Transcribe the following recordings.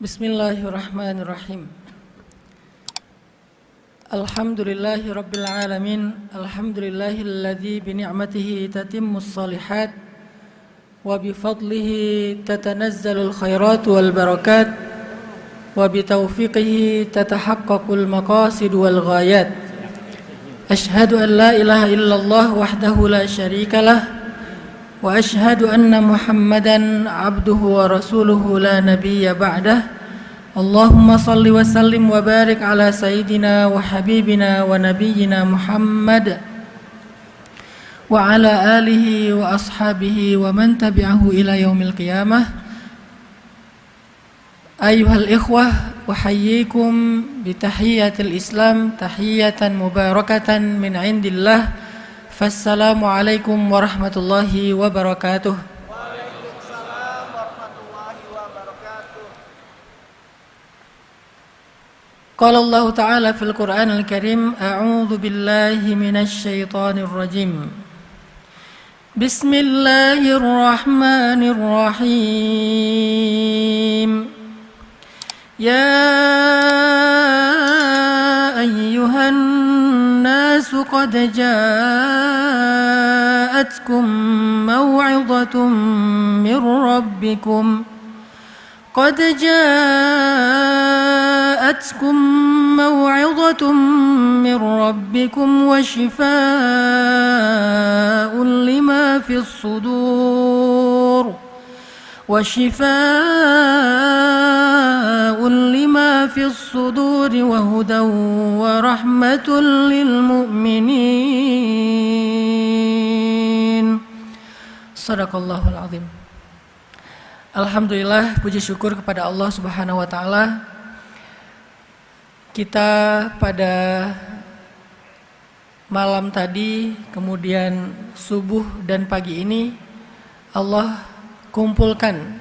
Bismillahirrahmanirrahim. Alhamdulillahi rabbil alamin. Alhamdulillahilladzi bi ni'matihi tatimmus shalihat wa bi fadlihi tatanazzalul khairat wal barakat wa bi taufiqihi tatahaqqaqul maqasid wal ghayat. Ashhadu an la ilaha illallah wahdahu la syarikalah wa ashhadu anna Muhammadan abduhu wa rasuluhu la nabiyya ba'dah. Allahumma salli wa sallim wa barik ala sayyidina wa habibina wa nabiyyina Muhammad wa ala alihi wa ashabihi wa man tabi'ahu ila yaumil qiyamah. Ayyuhal ikhwah, uhayyikum bi tahiyyatil Islam tahiyatan mubarakatan min indillah. Assalamualaikum warahmatullahi wabarakatuh. Waalaikumsalam warahmatullahi wabarakatuh. Qala Allah Ta'ala fil Qur'anil Karim, a'udzu billahi minasy syaithanir rajim. Bismillahirrahmanirrahim. Ya ayyuhan الناس قد جاءتكم موعظة من ربكم وشفاء لما في الصدور وهدى ورحمة للمؤمنين. Sadaqallahul azim. Alhamdulillah, puji syukur kepada Allah Subhanahu wa taala. Kita pada malam tadi, kemudian subuh dan pagi ini Allah kumpulkan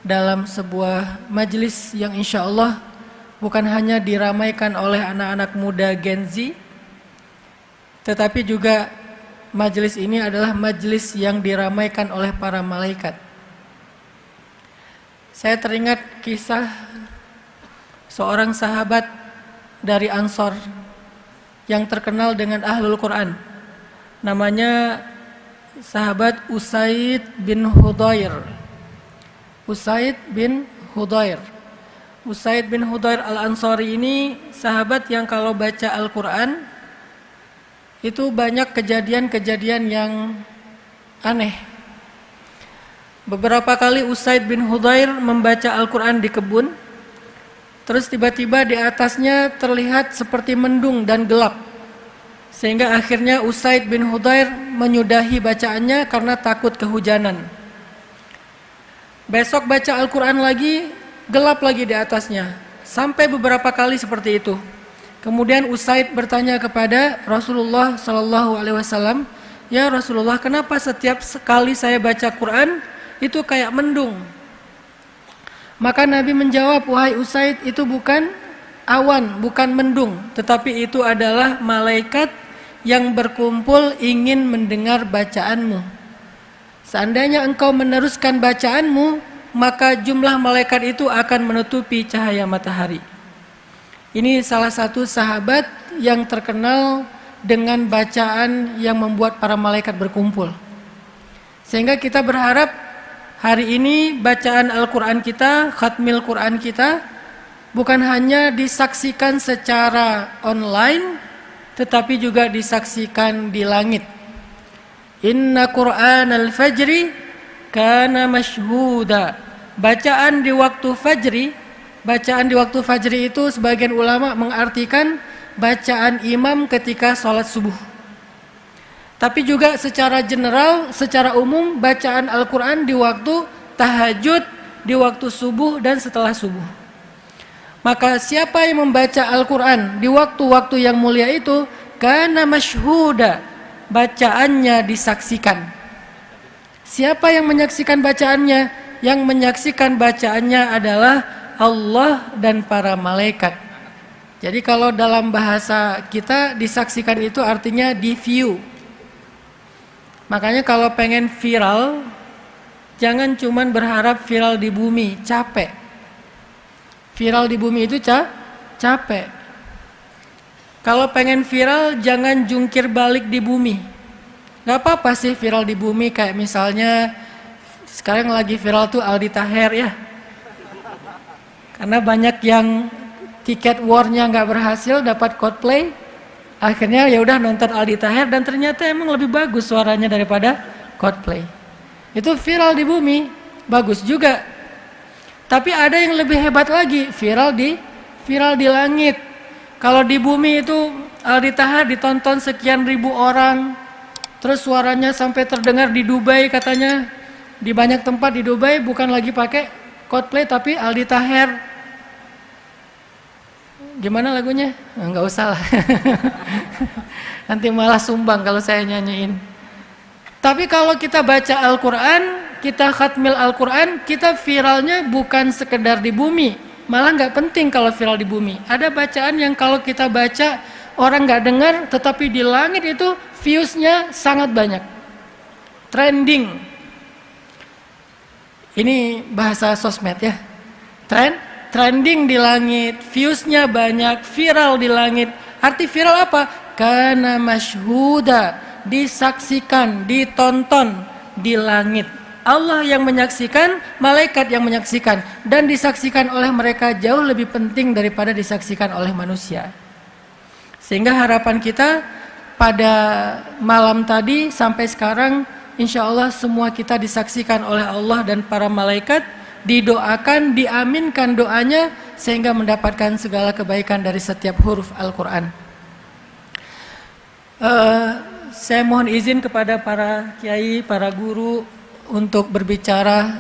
dalam sebuah majelis yang insya Allah bukan hanya diramaikan oleh anak-anak muda Gen Z, tetapi juga majelis ini adalah majelis yang diramaikan oleh para malaikat. Saya teringat kisah seorang sahabat dari Ansor yang terkenal dengan Ahlul Quran. Namanya sahabat Usaid bin Hudayr. Usaid bin Hudayr al-Ansari ini sahabat yang kalau baca Al-Quran itu banyak kejadian-kejadian yang aneh. Beberapa kali Usaid bin Hudayr membaca Al-Quran di kebun, terus tiba-tiba di atasnya terlihat seperti mendung dan gelap, sehingga akhirnya Usaid bin Hudayr menyudahi bacaannya karena takut kehujanan. Besok baca Al-Quran lagi, gelap lagi di atasnya, sampai beberapa kali seperti itu. Kemudian Usaid bertanya kepada Rasulullah SAW, "Ya Rasulullah, kenapa setiap sekali saya baca Quran itu kayak mendung?" Maka Nabi menjawab, "Wahai Usaid, itu bukan awan, bukan mendung, tetapi itu adalah malaikat yang berkumpul ingin mendengar bacaanmu. Seandainya engkau meneruskan bacaanmu, maka jumlah malaikat itu akan menutupi cahaya matahari." Ini salah satu sahabat yang terkenal dengan bacaan yang membuat para malaikat berkumpul. Sehingga kita berharap hari ini bacaan Al-Quran kita, khatmil Quran kita, bukan hanya disaksikan secara online, tetapi juga disaksikan di langit. Inna Qur'an al-fajri kana mashhuda. Bacaan di waktu fajri itu sebagian ulama mengartikan bacaan imam ketika sholat subuh. Tapi juga secara general, secara umum, bacaan Al-Quran di waktu tahajud, di waktu subuh dan setelah subuh. Maka siapa yang membaca Al-Quran di waktu-waktu yang mulia itu, kana mashhuda, bacaannya disaksikan. Siapa yang menyaksikan bacaannya? Yang menyaksikan bacaannya adalah Allah dan para malaikat. Jadi kalau dalam bahasa kita, disaksikan itu artinya di view. Makanya kalau pengen viral, jangan cuman berharap viral di bumi, capek. Viral di bumi itu capek. Kalau pengen viral jangan jungkir balik di bumi. Gak apa-apa sih viral di bumi, kayak misalnya sekarang lagi viral tuh Aldi Taher ya. Karena banyak yang tiket war-nya nggak berhasil dapat Coldplay, akhirnya ya udah nonton Aldi Taher dan ternyata emang lebih bagus suaranya daripada Coldplay. Itu viral di bumi, bagus juga. Tapi ada yang lebih hebat lagi, viral di langit. Kalau di bumi itu Aldi Taher ditonton sekian ribu orang, terus suaranya sampai terdengar di Dubai katanya. Di banyak tempat di Dubai bukan lagi pakai Coldplay tapi Aldi Taher. Gimana lagunya? Enggak usah lah. Nanti malah sumbang kalau saya nyanyiin. Tapi kalau kita baca Al-Quran, kita khatmil Al-Quran, kita viralnya bukan sekedar di bumi. Malah nggak penting kalau viral di bumi. Ada bacaan yang kalau kita baca orang nggak dengar, tetapi di langit itu viewsnya sangat banyak. Trending. Ini bahasa sosmed ya. Trending di langit, viewsnya banyak, viral di langit. Arti viral apa? Kana masyhuda, disaksikan, ditonton di langit. Allah yang menyaksikan, malaikat yang menyaksikan, dan disaksikan oleh mereka jauh lebih penting daripada disaksikan oleh manusia. Sehingga harapan kita pada malam tadi sampai sekarang, insya Allah semua kita disaksikan oleh Allah dan para malaikat, didoakan, diaminkan doanya sehingga mendapatkan segala kebaikan dari setiap huruf Al-Quran. Saya mohon izin kepada para kiai, para guru untuk berbicara,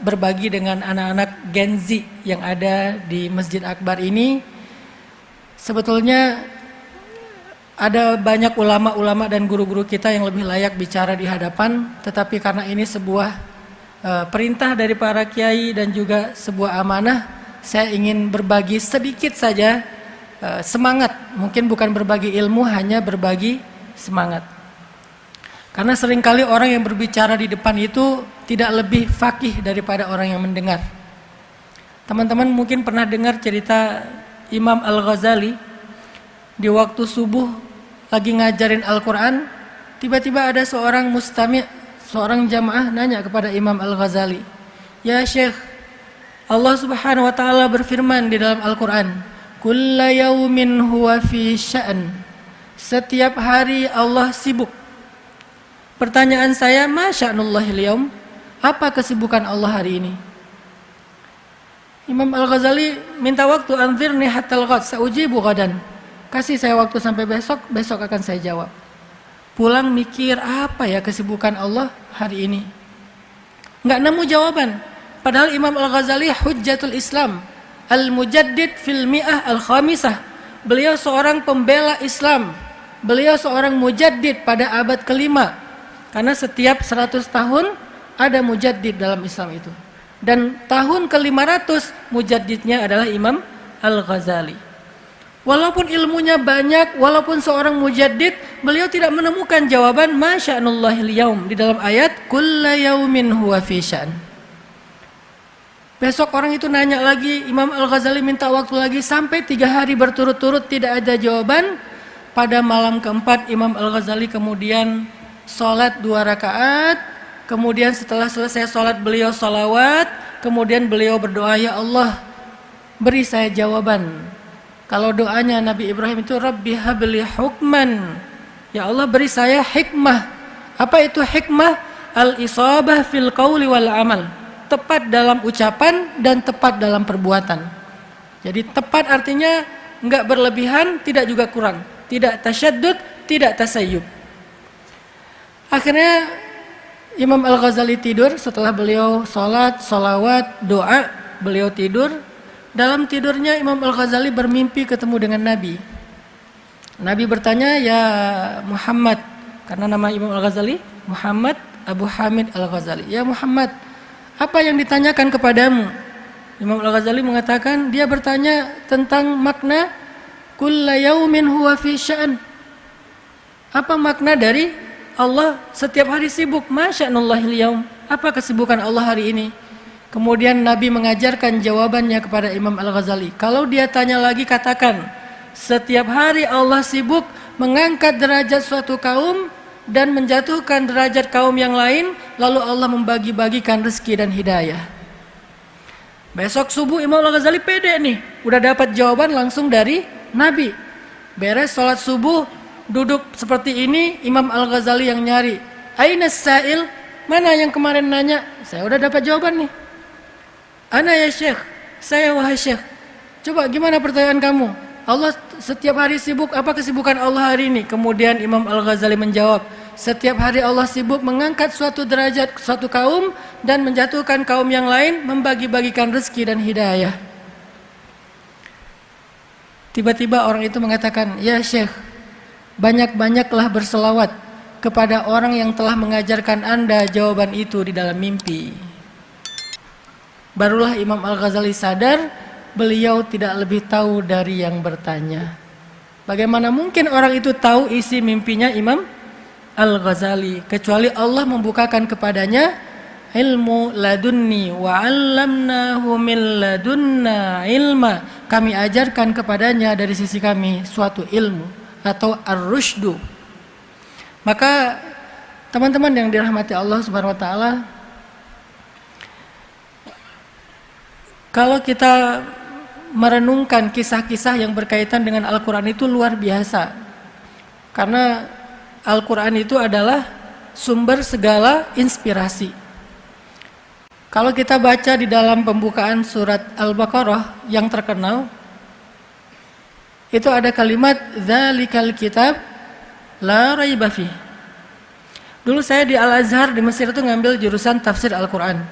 berbagi dengan anak-anak Gen Z yang ada di Masjid Akbar ini. Sebetulnya ada banyak ulama-ulama dan guru-guru kita yang lebih layak bicara di hadapan, tetapi karena ini sebuah perintah dari para kiai dan juga sebuah amanah, saya ingin berbagi sedikit saja semangat. Mungkin bukan berbagi ilmu, hanya berbagi semangat. Karena seringkali orang yang berbicara di depan itu tidak lebih faqih daripada orang yang mendengar. Teman-teman mungkin pernah dengar cerita Imam Al-Ghazali di waktu subuh lagi ngajarin Al-Quran, tiba-tiba ada seorang mustami', seorang jamaah nanya kepada Imam Al-Ghazali, "Ya Syekh, Allah Subhanahu wa taala berfirman di dalam Al-Quran, kulla yaumin huwa fi sya'n." Setiap hari Allah sibuk. Pertanyaan saya, ma sya'nullahil yaum? Apa kesibukan Allah hari ini? Imam Al-Ghazali minta waktu, anzirni hatta al-ghad, sa'ujibu ghadan. Kasih saya waktu sampai besok, besok akan saya jawab. Pulang mikir, apa ya kesibukan Allah hari ini? Enggak nemu jawaban. Padahal Imam Al-Ghazali hujjatul Islam, al-mujaddid fil mi'ah al-khamisah. Beliau seorang pembela Islam. Beliau seorang mujaddid pada abad kelima. Karena setiap 100 tahun ada mujaddid dalam Islam itu. Dan tahun ke-500 mujaddidnya adalah Imam Al-Ghazali. Walaupun ilmunya banyak, walaupun seorang mujaddid, beliau tidak menemukan jawaban ma sya'nullahil yaum di dalam ayat kulla yaumin huwa fi sya'n. Besok orang itu nanya lagi, Imam Al-Ghazali minta waktu lagi sampai 3 hari berturut-turut tidak ada jawaban. Pada malam keempat Imam Al-Ghazali kemudian sholat 2 rakaat, kemudian setelah selesai sholat beliau sholawat, kemudian beliau berdoa, ya Allah beri saya jawaban. Kalau doanya Nabi Ibrahim itu Rabbi habli hukman, ya Allah beri saya hikmah. Apa itu hikmah? Al-isabah fil qawli wal amal, tepat dalam ucapan dan tepat dalam perbuatan. Jadi tepat artinya enggak berlebihan, tidak juga kurang, tidak tasyaddud, tidak tasayyub. Akhirnya Imam Al-Ghazali tidur setelah beliau sholat, sholawat, doa, beliau tidur. Dalam tidurnya Imam Al-Ghazali bermimpi ketemu dengan Nabi. Nabi bertanya, ya Muhammad, karena nama Imam Al-Ghazali Muhammad Abu Hamid Al-Ghazali. Ya Muhammad, apa yang ditanyakan kepadamu? Imam Al-Ghazali mengatakan, dia bertanya tentang makna kulla yaumin huwa fi sya'n. Apa makna dari Allah setiap hari sibuk? Ma sya'nullahil yaum. Apa kesibukan Allah hari ini? Kemudian Nabi mengajarkan jawabannya kepada Imam Al-Ghazali. Kalau dia tanya lagi, katakan, setiap hari Allah sibuk mengangkat derajat suatu kaum dan menjatuhkan derajat kaum yang lain, lalu Allah membagi-bagikan rezeki dan hidayah. Besok subuh Imam Al-Ghazali pede nih, udah dapat jawaban langsung dari Nabi. Beres sholat subuh, duduk seperti ini, Imam Al-Ghazali yang nyari. Aina sa'il? Mana yang kemarin nanya? Saya udah dapat jawaban nih. Ana ya Syekh, saya wahai Syekh. Coba gimana pertanyaan kamu? Allah setiap hari sibuk, apa kesibukan Allah hari ini? Kemudian Imam Al-Ghazali menjawab, setiap hari Allah sibuk mengangkat suatu derajat suatu kaum dan menjatuhkan kaum yang lain, membagi-bagikan rezeki dan hidayah. Tiba-tiba orang itu mengatakan, ya Syekh, banyak-banyaklah berselawat kepada orang yang telah mengajarkan Anda jawaban itu di dalam mimpi. Barulah Imam Al-Ghazali sadar, beliau tidak lebih tahu dari yang bertanya. Bagaimana mungkin orang itu tahu isi mimpinya Imam Al-Ghazali, kecuali Allah membukakan kepadanya ilmu ladunni wa 'allamnahu min ladunna ilma. Kami ajarkan kepadanya dari sisi kami suatu ilmu atau ar-rusydu. Maka teman-teman yang dirahmati Allah Subhanahu wa taala, kalau kita merenungkan kisah-kisah yang berkaitan dengan Al-Quran itu luar biasa. Karena Al-Quran itu adalah sumber segala inspirasi. Kalau kita baca di dalam pembukaan surat Al-Baqarah yang terkenal, itu ada kalimat dzalikal kitab la raiba fih. Dulu saya di Al-Azhar di Mesir itu ngambil jurusan tafsir Al-Quran.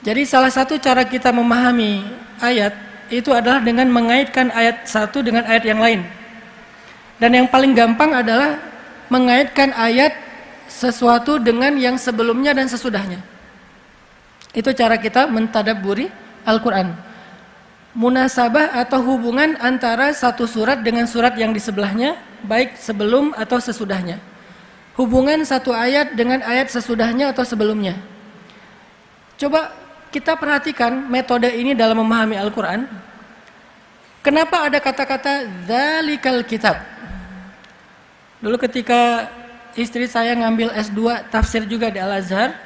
Jadi salah satu cara kita memahami ayat itu adalah dengan mengaitkan ayat satu dengan ayat yang lain. Dan yang paling gampang adalah mengaitkan ayat sesuatu dengan yang sebelumnya dan sesudahnya. Itu cara kita mentadabburi Al-Quran. Munasabah atau hubungan antara satu surat dengan surat yang di sebelahnya, baik sebelum atau sesudahnya. Hubungan satu ayat dengan ayat sesudahnya atau sebelumnya. Coba kita perhatikan metode ini dalam memahami Al-Quran. Kenapa ada kata-kata dzalikal kitab? Dulu ketika istri saya ngambil S2 tafsir juga di Al-Azhar,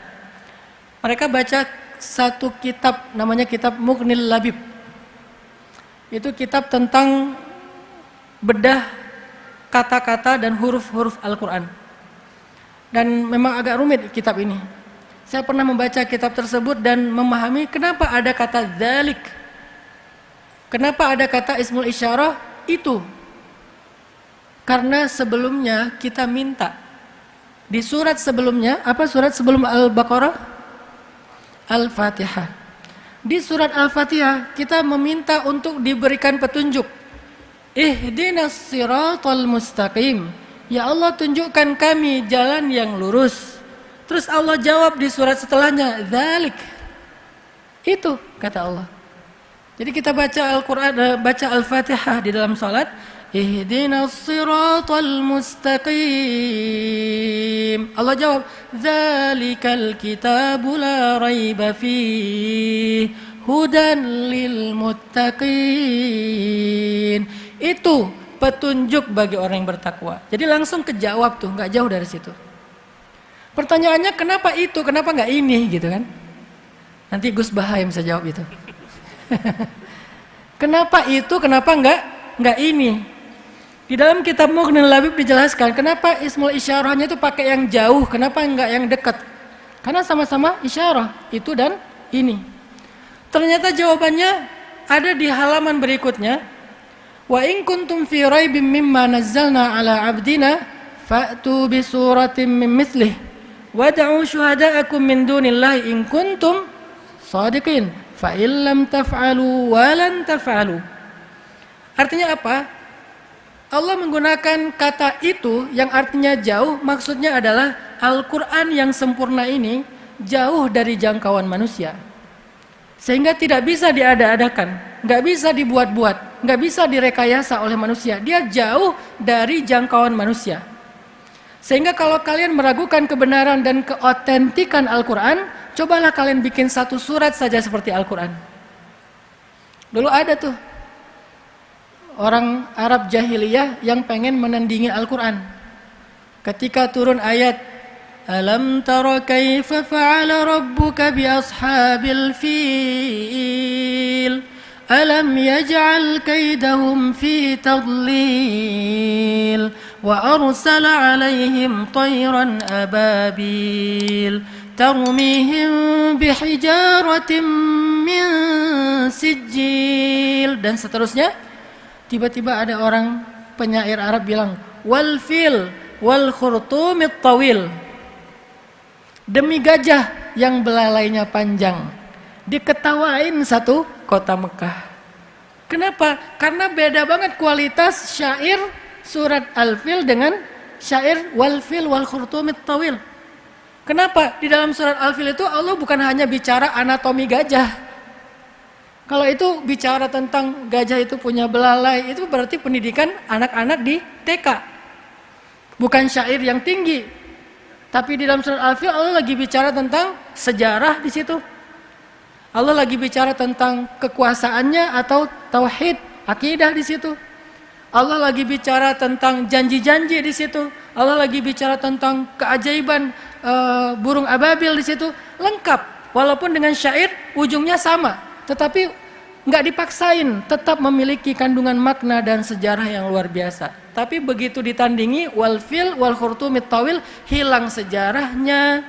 mereka baca satu kitab namanya kitab Mughnil Labib. Itu kitab tentang bedah kata-kata dan huruf-huruf Al-Quran. Dan memang agak rumit kitab ini. Saya pernah membaca kitab tersebut dan memahami kenapa ada kata dzalik. Kenapa ada kata ismul isyarah itu. Karena sebelumnya kita minta. Di surat sebelumnya, apa surat sebelum Al-Baqarah? Al-Fatihah. Di surat Al-Fatihah kita meminta untuk diberikan petunjuk. Ihdinas siratal mustaqim. Ya Allah, tunjukkan kami jalan yang lurus. Terus Allah jawab di surat setelahnya, dzalik. Itu kata Allah. Jadi kita baca Al-Quran, baca Al-Fatihah di dalam salat, ihdinas siratal mustaqim. Allah jawab, dzalikal kitabu la raiba fihi hudan lil muttaqin. Itu petunjuk bagi orang yang bertakwa. Jadi langsung kejawab tuh, nggak jauh dari situ. Pertanyaannya kenapa itu, kenapa nggak ini gitu kan? Nanti Gus Bahaim bisa jawab itu. Kenapa itu, kenapa nggak ini? Di dalam kitab Mughnil Labib dijelaskan kenapa ismul isyarahnya itu pakai yang jauh, kenapa nggak yang dekat? Karena sama-sama isyarah itu dan ini. Ternyata jawabannya ada di halaman berikutnya. Wa in kuntum fi raibim mimma nazzalna ala abdina fa'tu bi suratin min mithlih wad'u syuhada'akum min dunillahi in kuntum shadiqin fa in lam taf'alu wa lan taf'alu. Artinya apa? Allah menggunakan kata itu yang artinya jauh, maksudnya adalah Al-Quran yang sempurna ini jauh dari jangkauan manusia. Sehingga tidak bisa diada-adakan, nggak bisa dibuat-buat, nggak bisa direkayasa oleh manusia. Dia jauh dari jangkauan manusia. Sehingga kalau kalian meragukan kebenaran dan keotentikan Al-Quran, Cobalah kalian bikin satu surat saja seperti Al-Quran. Dulu ada tuh orang Arab jahiliyah yang pengen menandingi Al-Quran. Ketika turun ayat Alam tara kaifa fa'ala rabbuka bi ashabil fil Alam yaj'al kaidahum fi tadlil Wa arsala alaihim tayran ababil Tarmihim bihijaratin min sijil dan seterusnya. Tiba-tiba ada orang penyair Arab bilang wal fil wal khurtumit tawil, demi gajah yang belalainya panjang, diketawain satu kota Mekah. Kenapa? Karena beda banget kualitas syair surat Al-Fil dengan syair wal fil wal khurtumit tawil. Kenapa? Di dalam surat Al-Fil itu Allah bukan hanya bicara anatomi gajah. Kalau itu bicara tentang gajah itu punya belalai, itu berarti pendidikan anak-anak di TK. Bukan syair yang tinggi. Tapi di dalam surat Al-Fil Allah lagi bicara tentang sejarah di situ. Allah lagi bicara tentang kekuasaannya atau tauhid, akidah di situ. Allah lagi bicara tentang janji-janji di situ. Allah lagi bicara tentang keajaiban burung ababil di situ, lengkap. Walaupun dengan syair ujungnya sama, tetapi nggak dipaksain, tetap memiliki kandungan makna dan sejarah yang luar biasa. Tapi begitu ditandingi wal fil wal khurtumit tawil, hilang sejarahnya,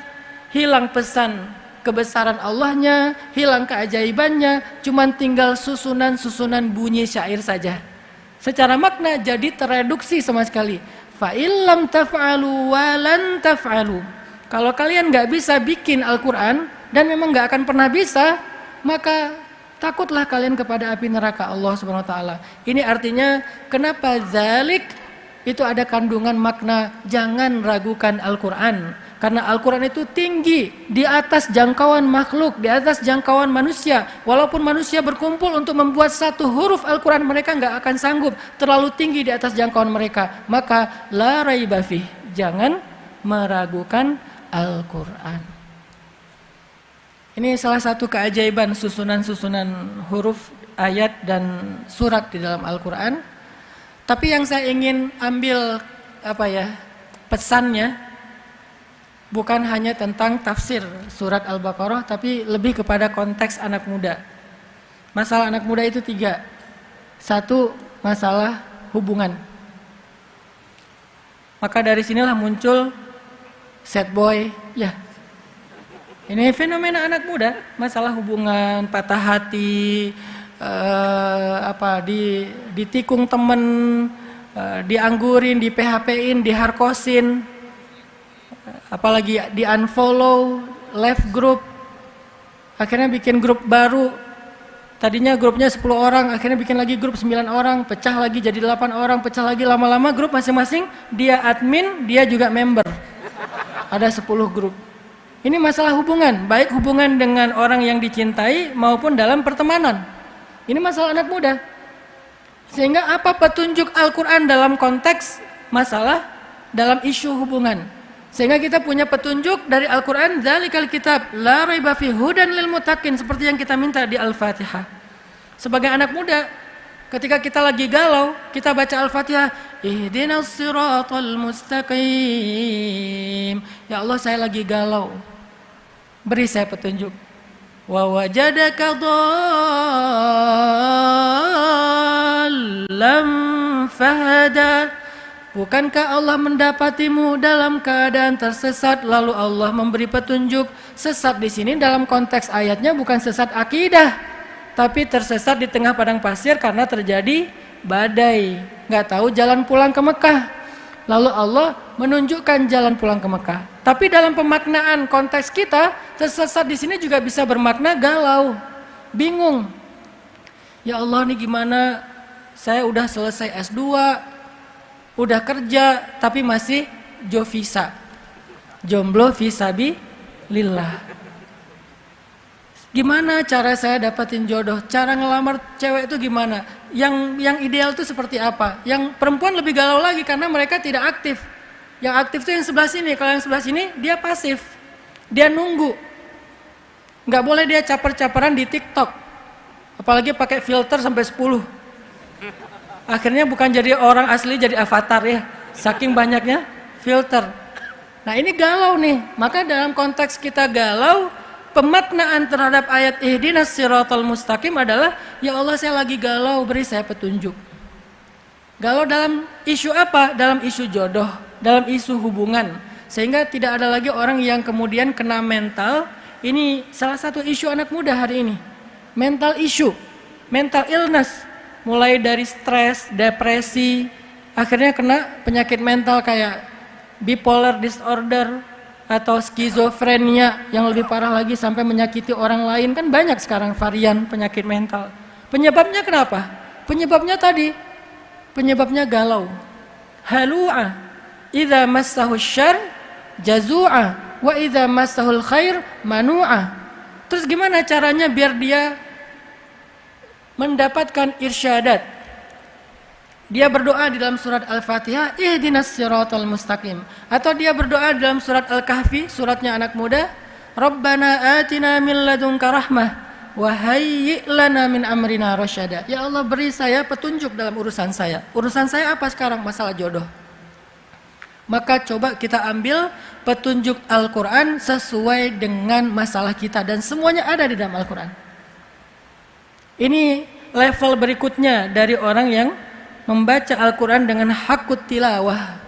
hilang pesan kebesaran Allahnya, hilang keajaibannya, cuman tinggal susunan-susunan bunyi syair saja. Secara makna jadi tereduksi sama sekali. Fa illam taf'alu wa lan taf'alu. Kalau kalian nggak bisa bikin Al-Quran dan memang nggak akan pernah bisa, maka takutlah kalian kepada api neraka Allah Subhanahu Wa Taala. Ini artinya kenapa zalik itu ada kandungan makna jangan ragukan Al-Quran. Karena Al-Quran itu tinggi di atas jangkauan makhluk, di atas jangkauan manusia. Walaupun manusia berkumpul untuk membuat satu huruf Al-Quran, mereka nggak akan sanggup, terlalu tinggi di atas jangkauan mereka. Maka la raiba fih, jangan meragukan Al-Quran. Ini salah satu keajaiban susunan-susunan huruf, ayat, dan surat di dalam Al-Quran. Tapi yang saya ingin ambil pesannya bukan hanya tentang tafsir surat Al-Baqarah, tapi lebih kepada konteks anak muda. Masalah anak muda itu 3. 1, masalah hubungan. Maka dari sinilah muncul sad boy, ya. Ini fenomena anak muda, masalah hubungan, patah hati, ditikung temen, dianggurin, di PHP-in, diharkosin, apalagi di unfollow, left group, akhirnya bikin grup baru. Tadinya grupnya 10 orang, akhirnya bikin lagi grup 9 orang, pecah lagi jadi 8 orang, pecah lagi, lama-lama grup masing-masing dia admin, dia juga member. Ada 10 grup. Ini masalah hubungan, baik hubungan dengan orang yang dicintai maupun dalam pertemanan. Ini masalah anak muda. Sehingga apa petunjuk Al-Quran dalam konteks masalah dalam isu hubungan? Sehingga kita punya petunjuk dari Al-Quran, dzalikal kitab la raiba fihi hudan lil muttaqin, seperti yang kita minta di Al-Fatihah. Sebagai anak muda, ketika kita lagi galau, kita baca Al-Fatihah, ihdinas siratal mustaqim. Ya Allah, saya lagi galau, beri saya petunjuk. Wa wajadaka dhallam fahada. Bukankah Allah mendapatimu dalam keadaan tersesat lalu Allah memberi petunjuk? Sesat di sini dalam konteks ayatnya bukan sesat akidah, tapi tersesat di tengah padang pasir karena terjadi badai, nggak tahu jalan pulang ke Mekah. Lalu Allah menunjukkan jalan pulang ke Mekah. Tapi dalam pemaknaan konteks kita, tersesat di sini juga bisa bermakna galau, bingung. Ya Allah, nih gimana? Saya udah selesai S2, udah kerja, tapi masih jovisa, jomblo fisabilillah. Gimana cara saya dapatin jodoh? Cara ngelamar cewek itu gimana? Yang ideal itu seperti apa? Yang perempuan lebih galau lagi karena mereka tidak aktif. Yang aktif itu yang sebelah sini. Kalau yang sebelah sini dia pasif, dia nunggu. Nggak boleh dia caper-caperan di TikTok. Apalagi pakai filter sampai 10. Akhirnya bukan jadi orang asli, jadi avatar ya. Saking banyaknya filter. Nah ini galau nih. Maka dalam konteks kita galau, pemaknaan terhadap ayat ihdinas siratal mustaqim adalah, ya Allah saya lagi galau, beri saya petunjuk. Galau dalam isu apa? Dalam isu jodoh, dalam isu hubungan. Sehingga tidak ada lagi orang yang kemudian kena mental. Ini salah satu isu anak muda hari ini. Mental issue, mental illness. Mulai dari stres, depresi, akhirnya kena penyakit mental kayak bipolar disorder atau skizofrenia yang lebih parah lagi sampai menyakiti orang lain. Kan banyak sekarang varian penyakit mental. Penyebabnya kenapa? Penyebabnya tadi, penyebabnya galau. Halu'a, idza massahu syarr jazu'a, wa idza massahul khair manu'a. Terus gimana caranya biar dia mendapatkan irsyadat? Dia berdoa di dalam surat Al-Fatihah, ihdinas siratal mustaqim. Atau dia berdoa di dalam surat Al-Kahfi, suratnya anak muda, Rabbana atina min ladunka rahmah wa hayyi' lana min amrina rasyada. Ya Allah, beri saya petunjuk dalam urusan saya. Urusan saya apa sekarang? Masalah jodoh. Maka coba kita ambil petunjuk Al-Quran sesuai dengan masalah kita. Dan semuanya ada di dalam Al-Quran. Ini level berikutnya dari orang yang membaca Al-Quran dengan hakut tilawah.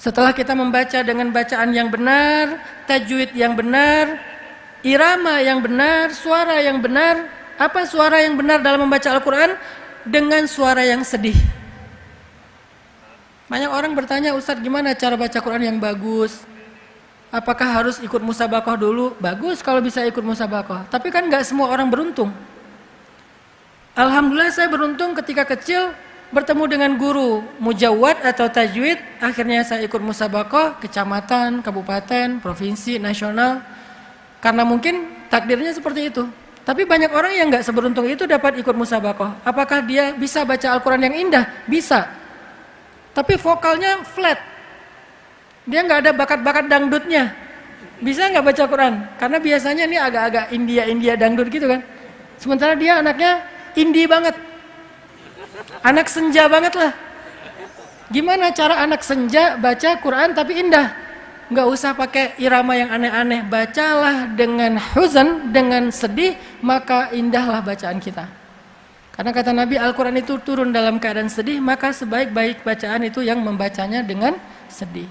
Setelah kita membaca dengan bacaan yang benar, tajwid yang benar, irama yang benar, suara yang benar. Apa suara yang benar dalam membaca Al-Quran? Dengan suara yang sedih. Banyak orang bertanya, Ustadz gimana cara baca Quran yang bagus? Apakah harus ikut musabakoh dulu? Bagus kalau bisa ikut musabakoh. Tapi kan gak semua orang beruntung. Alhamdulillah saya beruntung ketika kecil bertemu dengan guru mujawwad atau tajwid. Akhirnya saya ikut musabakoh kecamatan, kabupaten, provinsi, nasional. Karena mungkin takdirnya seperti itu. Tapi banyak orang yang gak seberuntung itu dapat ikut musabakoh. Apakah dia bisa baca Al-Quran yang indah? Bisa. Tapi vokalnya flat. Dia gak ada bakat-bakat dangdutnya. Bisa gak baca Quran? Karena biasanya ini agak-agak India dangdut gitu kan. Sementara dia anaknya indie banget, anak senja banget lah. Gimana cara anak senja baca Quran tapi indah? Nggak usah pakai irama yang aneh-aneh. Bacalah dengan huzan, dengan sedih, maka indahlah bacaan kita. Karena kata Nabi, Al-Quran itu turun dalam keadaan sedih, maka sebaik-baik bacaan itu yang membacanya dengan sedih.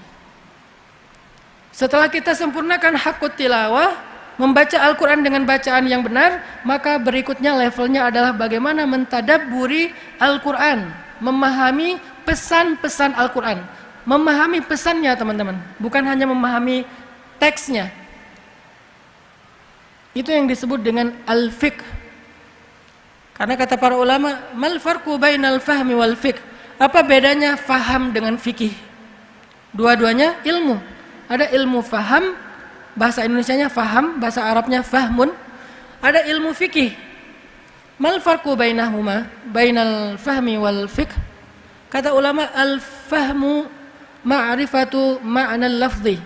Setelah kita sempurnakan hakut tilawah, membaca Al-Quran dengan bacaan yang benar, maka berikutnya levelnya adalah bagaimana mentadabburi Al-Quran, memahami pesan-pesan Al-Quran, memahami pesannya teman-teman, bukan hanya memahami teksnya. Itu yang disebut dengan al-fiqh. Karena kata para ulama, mal farqu bainal fahmi wal fiqh. Apa bedanya faham dengan fikih? Dua-duanya ilmu. Ada ilmu faham, bahasa Indonesianya faham, bahasa Arabnya fahmun. Ada ilmu fikih. Mal farqu bainahuma, bainal fahmi wal fiqh? Kata ulama, al-fahmu ma'rifatu ma'nal lafzi,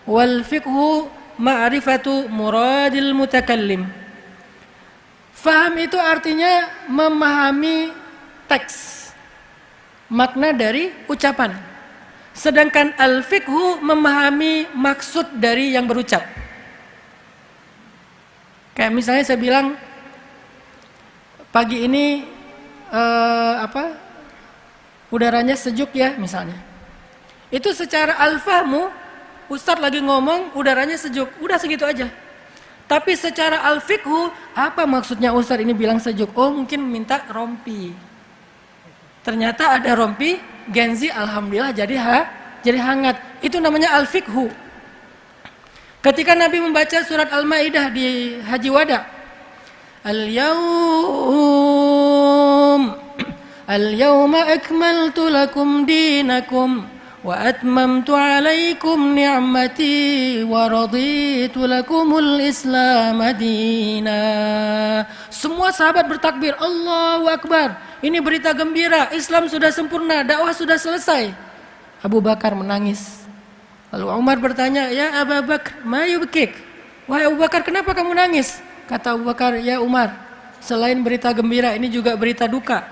wal fiqhu ma'rifatu muradil mutakallim. Faham itu artinya memahami teks, makna dari ucapan. Sedangkan al-fiqhu memahami maksud dari yang berucap. Kayak misalnya saya bilang, pagi ini udaranya sejuk ya misalnya. Itu secara al-fahmu, Ustadz lagi ngomong udaranya sejuk, udah segitu aja. Tapi secara al-fiqhu, apa maksudnya Ustadz ini bilang sejuk? Oh mungkin minta rompi. Ternyata ada rompi, Genzi alhamdulillah jadi hangat. Itu namanya al-fiqhu. Ketika Nabi membaca surat Al-Maidah di Haji Wada, Al-yawma akmaltu lakum dinakum wa atmamtu alaikum ni'mati wa raditu lakumul Islam madina. Semua sahabat bertakbir, Allahu Akbar. Ini berita gembira, Islam sudah sempurna, dakwah sudah selesai. Abu Bakar menangis. Lalu Umar bertanya, ya Abu Bakar, ma yubkik? Wahai Abu Bakar, kenapa kamu nangis? Kata Abu Bakar, ya Umar, selain berita gembira ini juga berita duka.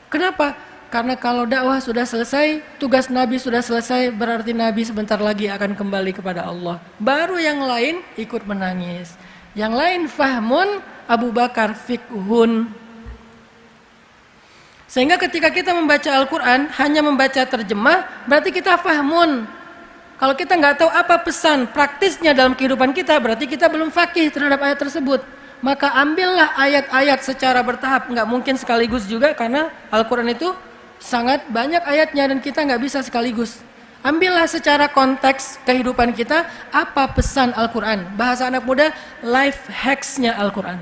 Kenapa? Karena kalau dakwah sudah selesai, tugas Nabi sudah selesai, berarti Nabi sebentar lagi akan kembali kepada Allah. Baru yang lain ikut menangis. Yang lain fahmun, Abu Bakar fikhun. Sehingga ketika kita membaca Al-Quran, hanya membaca terjemah, berarti kita fahmun. Kalau kita nggak tahu apa pesan praktisnya dalam kehidupan kita, berarti kita belum faqih terhadap ayat tersebut. Maka ambillah ayat-ayat secara bertahap, nggak mungkin sekaligus juga karena Al-Quran itu sangat banyak ayatnya dan kita nggak bisa sekaligus. Ambillah secara konteks kehidupan kita, apa pesan Al-Quran. Bahasa anak muda, life hacks-nya Al-Quran.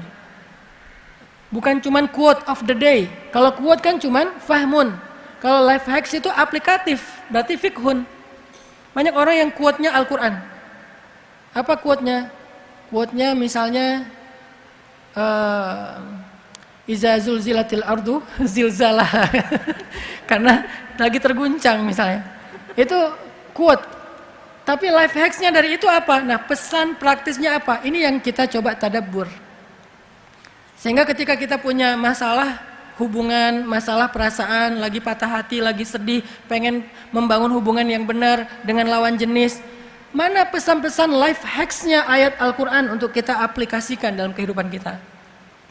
Bukan cuman quote of the day. Kalau quote kan cuman fahmun. Kalau life hacks itu aplikatif, berarti fikhun. Banyak orang yang quote-nya Al-Quran. Apa quote-nya? Quote-nya misalnya Iza zulzilatil ardu zilzalah. Karena lagi terguncang misalnya. Itu quote. Tapi life hacks-nya dari itu apa? Nah, pesan praktisnya apa? Ini yang kita coba tadabbur. Sehingga ketika kita punya masalah hubungan, masalah perasaan, lagi patah hati, lagi sedih, pengen membangun hubungan yang benar dengan lawan jenis, mana pesan-pesan life hacks-nya ayat Al-Quran untuk kita aplikasikan dalam kehidupan kita?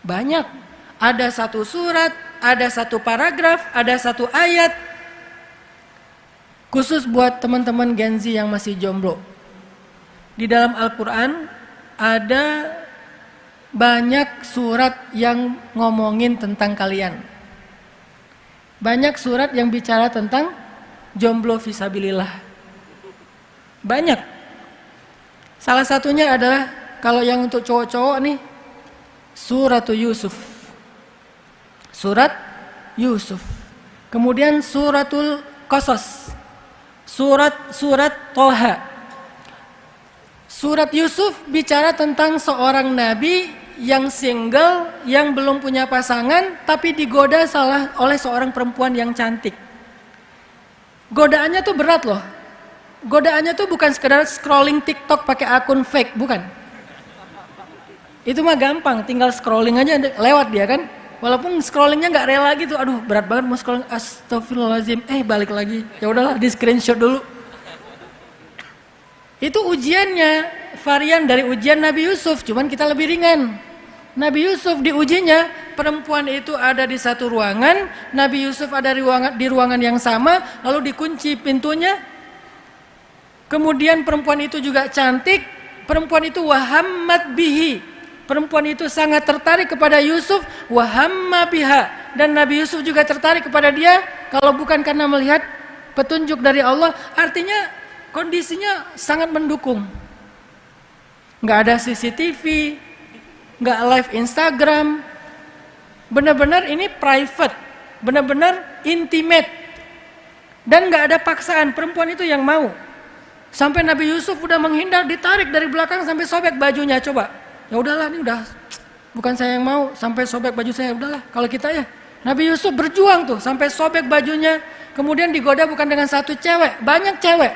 Banyak. Ada satu surat, ada satu paragraf, ada satu ayat. Khusus buat teman-teman Gen Z yang masih jomblo. Di dalam Al-Quran ada banyak surat yang ngomongin tentang kalian. Banyak surat yang bicara tentang jomblo fisabilillah. Banyak. Salah satunya adalah kalau yang untuk cowok-cowok nih, Suratul Yusuf. Surat Yusuf. Kemudian Suratul Qasas. Surat Toha. Surat Yusuf bicara tentang seorang nabi yang single, yang belum punya pasangan, tapi digoda oleh seorang perempuan yang cantik. Godaannya tuh berat loh. Godaannya tuh bukan sekedar scrolling TikTok pakai akun fake, bukan. Itu mah gampang, tinggal scrolling aja lewat dia kan. Walaupun scrollingnya nggak rela gitu, aduh berat banget mau scrolling, astagfirullahaladzim, balik lagi. Ya udahlah, di screenshot dulu. Itu ujiannya, varian dari ujian Nabi Yusuf, cuman kita lebih ringan. Nabi Yusuf diujinya, perempuan itu ada di satu ruangan, Nabi Yusuf ada di ruangan yang sama, lalu dikunci pintunya. Kemudian perempuan itu juga cantik, perempuan itu wahammat bihi. Perempuan itu sangat tertarik kepada Yusuf, wahamma biha. Dan Nabi Yusuf juga tertarik kepada dia, kalau bukan karena melihat petunjuk dari Allah, artinya kondisinya sangat mendukung. Nggak ada CCTV, nggak live Instagram. Benar-benar ini private, benar-benar intimate. Dan nggak ada paksaan, perempuan itu yang mau. Sampai Nabi Yusuf udah menghindar, ditarik dari belakang sampai sobek bajunya. Coba, ya udahlah, ini udah bukan saya yang mau, sampai sobek baju saya, udahlah. Kalau kita ya, Nabi Yusuf berjuang tuh sampai sobek bajunya. Kemudian digoda bukan dengan satu cewek, banyak cewek.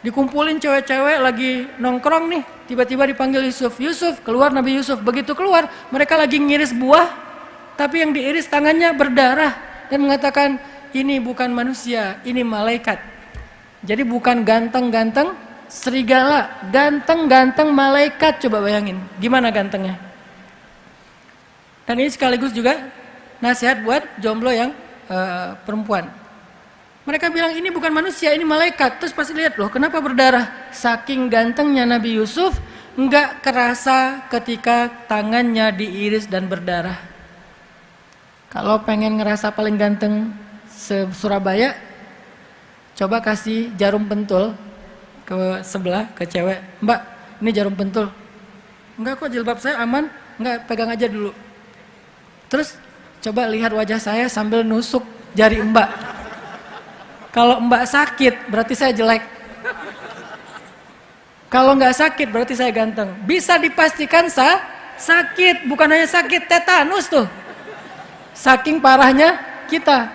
Dikumpulin cewek-cewek lagi nongkrong nih, tiba-tiba dipanggil Yusuf. Yusuf, keluar Nabi Yusuf. Begitu keluar, mereka lagi ngiris buah, tapi yang diiris tangannya berdarah. Dan mengatakan, ini bukan manusia, ini malaikat. Jadi bukan ganteng-ganteng serigala, ganteng-ganteng malaikat. Coba bayangin, gimana gantengnya. Dan ini sekaligus juga nasihat buat jomblo yang perempuan. Mereka bilang ini bukan manusia, ini malaikat. Terus pasti lihat loh, kenapa berdarah? Saking gantengnya Nabi Yusuf, enggak kerasa ketika tangannya diiris dan berdarah. Kalau pengen ngerasa paling ganteng se-Surabaya, coba kasih jarum pentul ke sebelah, ke cewek. Mbak, ini jarum pentul. Enggak kok, jilbab saya aman. Enggak, pegang aja dulu. Terus coba lihat wajah saya sambil nusuk jari Mbak. Kalau Mbak sakit, berarti saya jelek. Kalau nggak sakit, berarti saya ganteng. Bisa dipastikan sakit, bukan hanya sakit, tetanus tuh. Saking parahnya kita.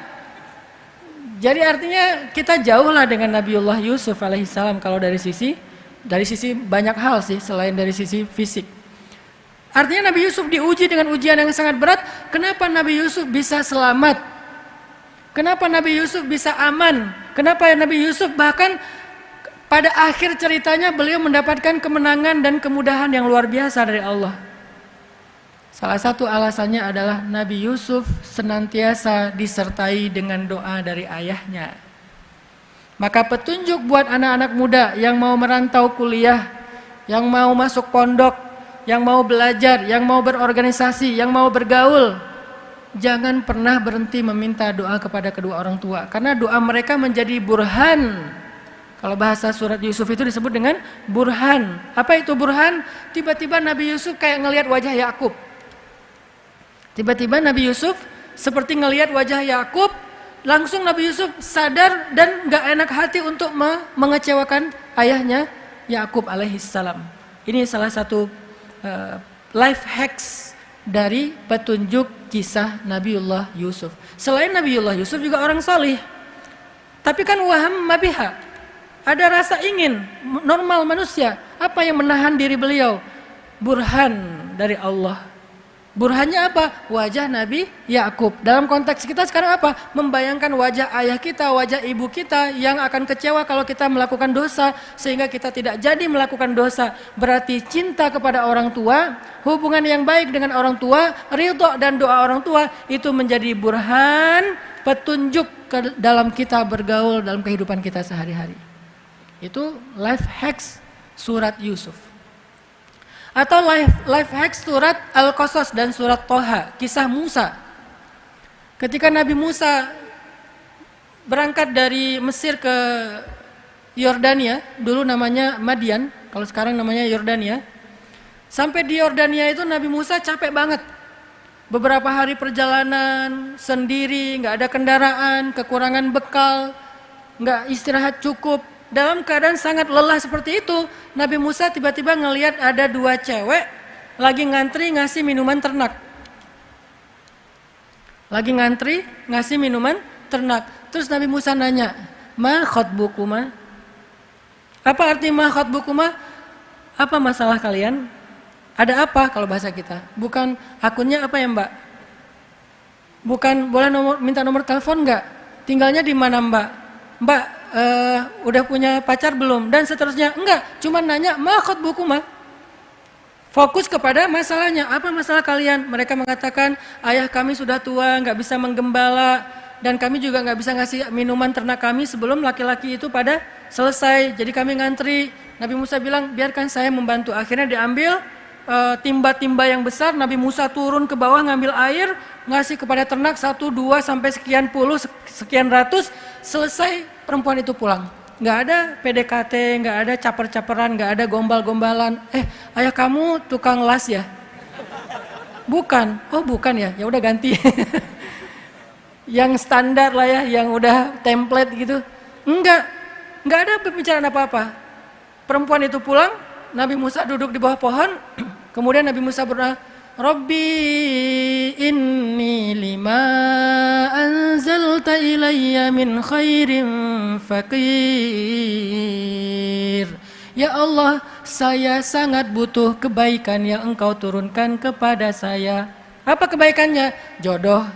Jadi artinya kita jauh lah dengan Nabiullah Yusuf alaihissalam kalau dari sisi Dari sisi banyak hal sih selain dari sisi fisik. Artinya Nabi Yusuf diuji dengan ujian yang sangat berat. Kenapa Nabi Yusuf bisa selamat? Kenapa Nabi Yusuf bisa aman? Kenapa Nabi Yusuf bahkan pada akhir ceritanya beliau mendapatkan kemenangan dan kemudahan yang luar biasa dari Allah? Salah satu alasannya adalah Nabi Yusuf senantiasa disertai dengan doa dari ayahnya. Maka petunjuk buat anak-anak muda yang mau merantau kuliah, yang mau masuk pondok, yang mau belajar, yang mau berorganisasi, yang mau bergaul, jangan pernah berhenti meminta doa kepada kedua orang tua, karena doa mereka menjadi burhan. Kalau bahasa surat Yusuf itu disebut dengan burhan. Apa itu burhan? Tiba-tiba Nabi Yusuf kayak ngelihat wajah Yakub. Tiba-tiba Nabi Yusuf seperti ngelihat wajah Yakub, langsung Nabi Yusuf sadar dan gak enak hati untuk mengecewakan ayahnya Yakub alaihissalam. Ini salah satu life hacks dari petunjuk kisah Nabiullah Yusuf. Selain Nabiullah Yusuf juga orang salih. Tapi kan waham mabiha, ada rasa ingin normal manusia. Apa yang menahan diri beliau? Burhan dari Allah. Burhannya apa? Wajah Nabi Yakub. Dalam konteks kita sekarang apa? Membayangkan wajah ayah kita, wajah ibu kita yang akan kecewa kalau kita melakukan dosa, sehingga kita tidak jadi melakukan dosa. Berarti cinta kepada orang tua, hubungan yang baik dengan orang tua, ridho dan doa orang tua, itu menjadi burhan, petunjuk dalam kita bergaul dalam kehidupan kita sehari-hari. Itu life hacks surat Yusuf. Atau life hacks surat Al-Qasas dan surat Toha, kisah Musa. Ketika Nabi Musa berangkat dari Mesir ke Yordania, dulu namanya Madian, kalau sekarang namanya Yordania. Sampai di Yordania itu Nabi Musa capek banget. Beberapa hari perjalanan sendiri, nggak ada kendaraan, kekurangan bekal, nggak istirahat cukup. Dalam keadaan sangat lelah seperti itu, Nabi Musa tiba-tiba ngelihat ada dua cewek lagi ngantri ngasih minuman ternak. Lagi ngantri ngasih minuman ternak. Terus Nabi Musa nanya, "Ma khatbukuma?" Apa arti ma khatbukuma? Apa masalah kalian? Ada apa kalau bahasa kita? Bukan akunnya apa ya, Mbak? Bukan boleh minta nomor telepon enggak? Tinggalnya di mana, Mbak? Mbak, udah punya pacar belum? Dan seterusnya. Enggak, cuma nanya ma khatbukuma. Fokus kepada masalahnya. Apa masalah kalian? Mereka mengatakan, ayah kami sudah tua, enggak bisa menggembala, dan kami juga enggak bisa ngasih minuman ternak kami sebelum laki-laki itu pada selesai. Jadi kami ngantri. Nabi Musa bilang, biarkan saya membantu. Akhirnya diambil timba-timba yang besar. Nabi Musa turun ke bawah ngambil air, ngasih kepada ternak 1, 2 sampai sekian puluh, sekian ratus. Selesai, perempuan itu pulang. Nggak ada PDKT, nggak ada caper-caperan, nggak ada gombal-gombalan. Ayah kamu tukang las ya? Bukan. Oh bukan ya, ya udah ganti. Yang standar lah ya, yang udah template gitu. Nggak ada pembicaraan apa-apa. Perempuan itu pulang, Nabi Musa duduk di bawah pohon. Kemudian Nabi Musa berdoa, Rabbi inni lima anzalta ilayya min khairin faqir. Ya Allah, saya sangat butuh kebaikan yang Engkau turunkan kepada saya. Apa kebaikannya? Jodoh.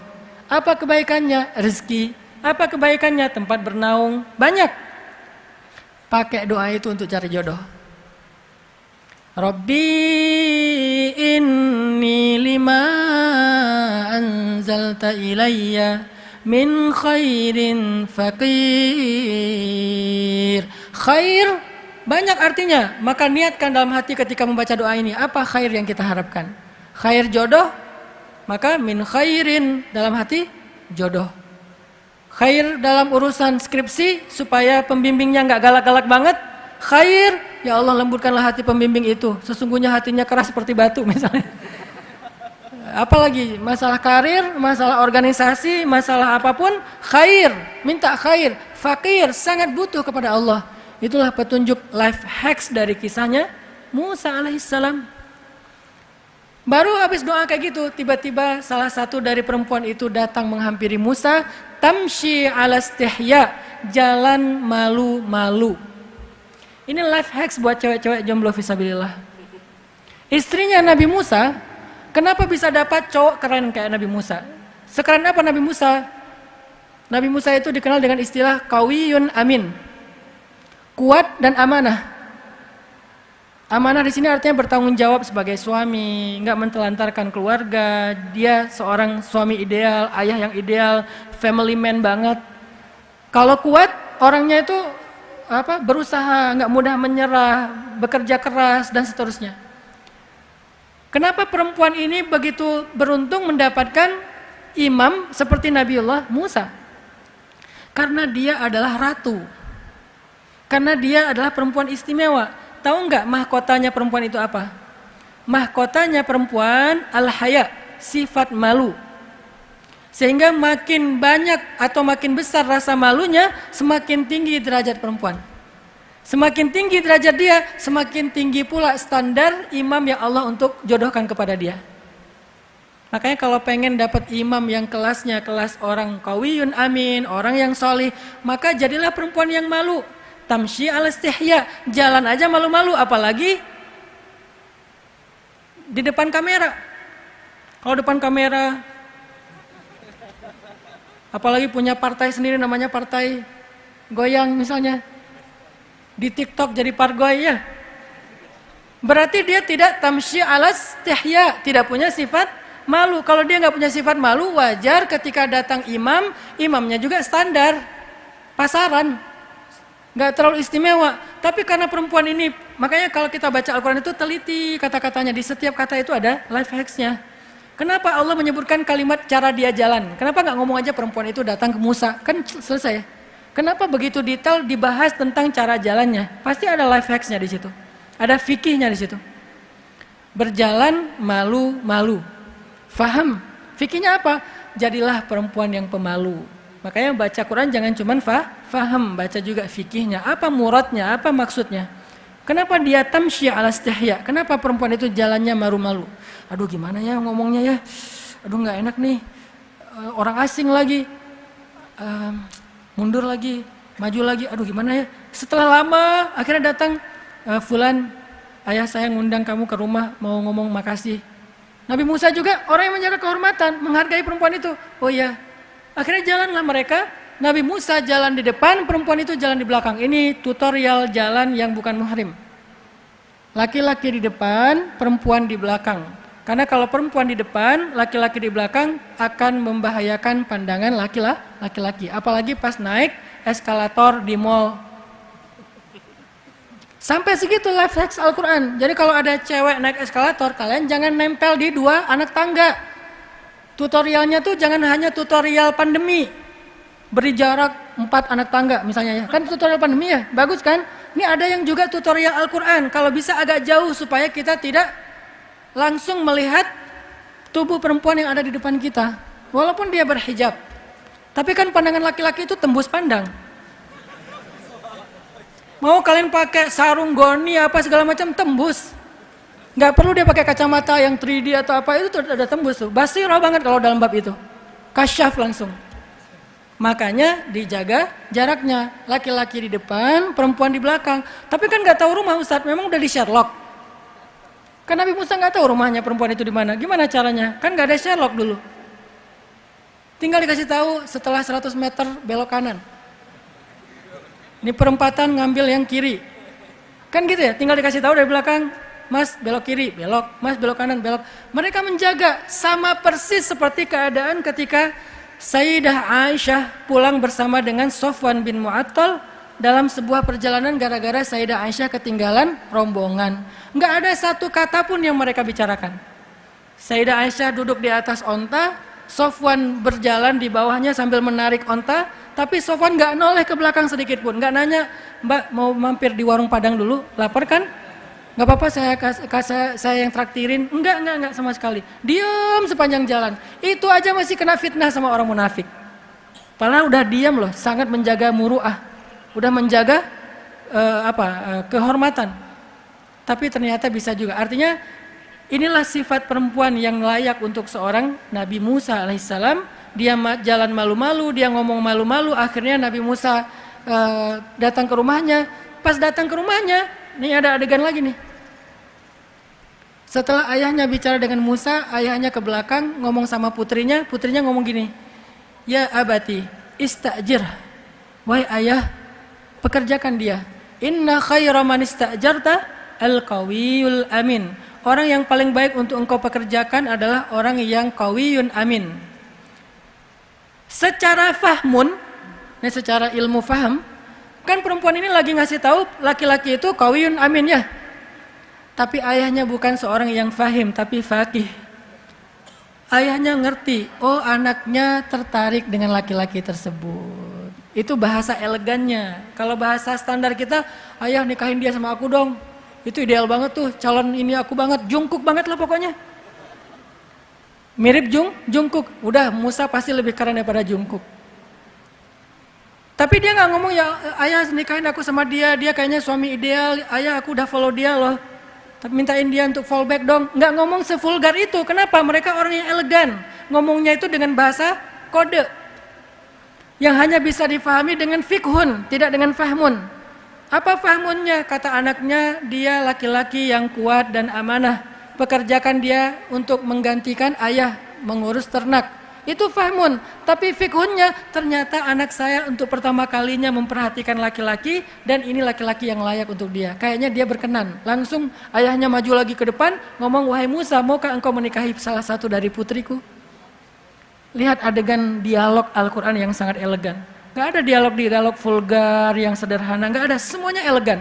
Apa kebaikannya? Rezeki. Apa kebaikannya? Tempat bernaung. Banyak. Pakai doa itu untuk cari jodoh. Rabbi inni lima anzalta ilayya min khairin faqir. Khair banyak artinya, maka niatkan dalam hati ketika membaca doa ini. Apa khair yang kita harapkan? Khair jodoh, maka min khairin dalam hati jodoh. Khair dalam urusan skripsi supaya pembimbingnya nggak galak-galak banget. Khair, ya Allah lembutkanlah hati pembimbing itu. Sesungguhnya hatinya keras seperti batu misalnya. Apalagi masalah karir, masalah organisasi, masalah apapun, khair, minta khair. Fakir, sangat butuh kepada Allah. Itulah petunjuk life hacks dari kisahnya Musa alaihissalam. Baru habis doa kayak gitu, tiba-tiba salah satu dari perempuan itu datang menghampiri Musa. Tamshi ala istihya, jalan malu-malu. Ini life hacks buat cewek-cewek jomblo fisabilillah. Istrinya Nabi Musa, kenapa bisa dapat cowok keren kayak Nabi Musa? Sekeren apa Nabi Musa? Nabi Musa itu dikenal dengan istilah qawiyun amin. Kuat dan amanah. Amanah di sini artinya bertanggung jawab sebagai suami, nggak mentelantarkan keluarga. Dia seorang suami ideal, ayah yang ideal, family man banget. Kalau kuat, orangnya itu berusaha, nggak mudah menyerah, bekerja keras dan seterusnya. Kenapa perempuan ini begitu beruntung mendapatkan imam seperti Nabiullah Musa? Karena dia adalah ratu. Karena dia adalah perempuan istimewa. Tahu nggak mahkotanya perempuan itu apa? Mahkotanya perempuan al-haya, sifat malu. Sehingga makin banyak atau makin besar rasa malunya, semakin tinggi derajat perempuan. Semakin tinggi derajat dia, semakin tinggi pula standar imam yang Allah untuk jodohkan kepada dia. Makanya kalau pengen dapat imam yang kelasnya kelas orang qawiyun amin, orang yang solih, maka jadilah perempuan yang malu. Tamshi al-istihya, jalan aja malu-malu, apalagi di depan kamera. Kalau depan kamera, apalagi punya partai sendiri namanya partai goyang misalnya, di TikTok jadi pargoy ya, berarti dia tidak tamshi al-istihya, tidak punya sifat malu. Kalau dia nggak punya sifat malu, wajar ketika datang imam, imamnya juga standar, pasaran. Gak terlalu istimewa, tapi karena perempuan ini, makanya kalau kita baca Al-Quran itu teliti kata-katanya, di setiap kata itu ada life hacksnya. Kenapa Allah menyebutkan kalimat cara dia jalan? Kenapa gak ngomong aja perempuan itu datang ke Musa? Kan selesai. Kenapa begitu detail dibahas tentang cara jalannya? Pasti ada life hacksnya di situ, ada fikihnya di situ. Berjalan malu-malu, faham? Fikihnya apa? Jadilah perempuan yang pemalu. Makanya baca Quran jangan cuma faham, baca juga fikihnya, apa muradnya, apa maksudnya. Kenapa dia tamshi ala istihya? Kenapa perempuan itu jalannya malu-malu? Aduh gimana ya ngomongnya ya? Aduh nggak enak nih, orang asing lagi, mundur lagi, maju lagi, aduh gimana ya? Setelah lama akhirnya datang, fulan, ayah saya ngundang kamu ke rumah mau ngomong makasih. Nabi Musa juga orang yang menjaga kehormatan, menghargai perempuan itu. Oh iya. Akhirnya jalanlah mereka, Nabi Musa jalan di depan, perempuan itu jalan di belakang. Ini tutorial jalan yang bukan muhrim. Laki-laki di depan, perempuan di belakang. Karena kalau perempuan di depan, laki-laki di belakang akan membahayakan pandangan laki-laki. Apalagi pas naik eskalator di mall. Sampai segitu life hacks Al-Quran. Jadi kalau ada cewek naik eskalator, kalian jangan nempel di dua anak tangga. Tutorialnya tuh jangan hanya tutorial pandemi, beri jarak 4 anak tangga misalnya ya. Kan tutorial pandemi ya, bagus kan? Ini ada yang juga tutorial Al-Quran, kalau bisa agak jauh supaya kita tidak langsung melihat tubuh perempuan yang ada di depan kita. Walaupun dia berhijab, tapi kan pandangan laki-laki itu tembus pandang. Mau kalian pakai sarung goni apa segala macam tembus. Nggak perlu dia pakai kacamata yang 3D atau apa, itu udah tembus tuh. Basirah banget kalau dalam bab itu. Kasyaf langsung. Makanya dijaga jaraknya. Laki-laki di depan, perempuan di belakang. Tapi kan nggak tahu rumah Ustadz, memang udah di Sherlock. Kan Nabi Musa nggak tahu rumahnya perempuan itu di mana. Gimana caranya? Kan nggak ada Sherlock dulu. Tinggal dikasih tahu setelah 100 meter belok kanan. Ini perempatan ngambil yang kiri. Kan gitu ya, tinggal dikasih tahu dari belakang. Mas belok kiri, belok, mas belok kanan, belok. Mereka menjaga sama persis seperti keadaan ketika Sayyidah Aisyah pulang bersama dengan Sofwan bin Mu'attal dalam sebuah perjalanan gara-gara Sayyidah Aisyah ketinggalan rombongan. Nggak ada satu kata pun yang mereka bicarakan. Sayyidah Aisyah duduk di atas onta, Sofwan berjalan di bawahnya sambil menarik onta, tapi Sofwan nggak noleh ke belakang sedikit pun, nggak nanya, Mbak mau mampir di warung Padang dulu, lapar kan? Nggak apa-apa saya yang traktirin. Enggak sama sekali. Diam sepanjang jalan. Itu aja masih kena fitnah sama orang munafik. Padahal udah diam loh, sangat menjaga muru'ah. Udah menjaga kehormatan. Tapi ternyata bisa juga. Artinya inilah sifat perempuan yang layak untuk seorang Nabi Musa alaihissalam. Dia jalan malu-malu, dia ngomong malu-malu. Akhirnya Nabi Musa datang ke rumahnya. Pas datang ke rumahnya, nih ada adegan lagi nih. Setelah ayahnya bicara dengan Musa, ayahnya ke belakang ngomong sama putrinya ngomong gini, ya abati, istajir, wahai ayah, pekerjakan dia. Inna khaira man istajarta al-qawiyul amin. Orang yang paling baik untuk engkau pekerjakan adalah orang yang qawiyun amin. Secara fahmun, secara ilmu faham, kan perempuan ini lagi ngasih tahu laki-laki itu qawiyun amin ya. Tapi ayahnya bukan seorang yang fahim, tapi faqih. Ayahnya ngerti, oh anaknya tertarik dengan laki-laki tersebut. Itu bahasa elegannya. Kalau bahasa standar kita, ayah nikahin dia sama aku dong. Itu ideal banget tuh, calon ini aku banget, Jungkook banget lah pokoknya. Mirip Jungkook, udah Musa pasti lebih keren daripada Jungkook. Tapi dia nggak ngomong ya ayah nikahin aku sama dia kayaknya suami ideal, ayah aku udah follow dia loh. Tapi mintain dia untuk fallback dong. Nggak ngomong sevulgar itu. Kenapa? Mereka orang yang elegan. Ngomongnya itu dengan bahasa kode. Yang hanya bisa difahami dengan fikhun, tidak dengan fahmun. Apa fahmunnya? Kata anaknya, dia laki-laki yang kuat dan amanah. Pekerjakan dia untuk menggantikan ayah mengurus ternak. Itu fahmun. Tapi fikhunnya, ternyata anak saya untuk pertama kalinya memperhatikan laki-laki dan ini laki-laki yang layak untuk dia. Kayaknya dia berkenan. Langsung ayahnya maju lagi ke depan, ngomong, wahai Musa, maukah engkau menikahi salah satu dari putriku? Lihat adegan dialog Al-Quran yang sangat elegan. Gak ada dialog vulgar yang sederhana, gak ada, semuanya elegan.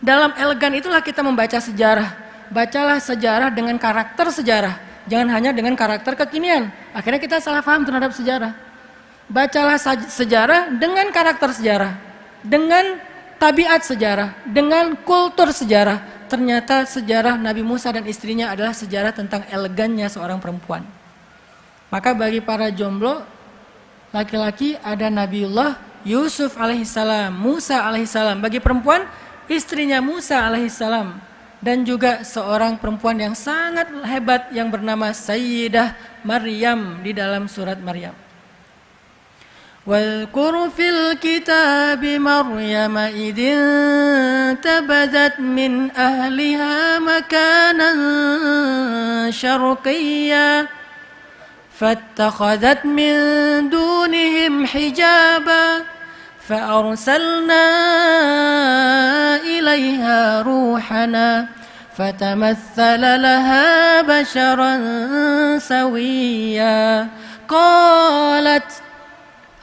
Dalam elegan itulah kita membaca sejarah. Bacalah sejarah dengan karakter sejarah. Jangan hanya dengan karakter kekinian. Akhirnya kita salah paham terhadap sejarah. Bacalah sejarah dengan karakter sejarah, dengan tabiat sejarah, dengan kultur sejarah. Ternyata sejarah Nabi Musa dan istrinya adalah sejarah tentang elegannya seorang perempuan. Maka bagi para jomblo, laki-laki ada Nabiullah Yusuf alaihissalam, Musa alaihissalam. Bagi perempuan, istrinya Musa alaihissalam. Dan juga seorang perempuan yang sangat hebat yang bernama Sayyidah Maryam di dalam surat Maryam. Wadhkur fil kitabi Maryam idin tabadat min ahliha makanan syarqiyya fattakhadhat min dunihim hijaba فأرسلنا إليها روحنا فتمثل لها بشرا سويا قالت.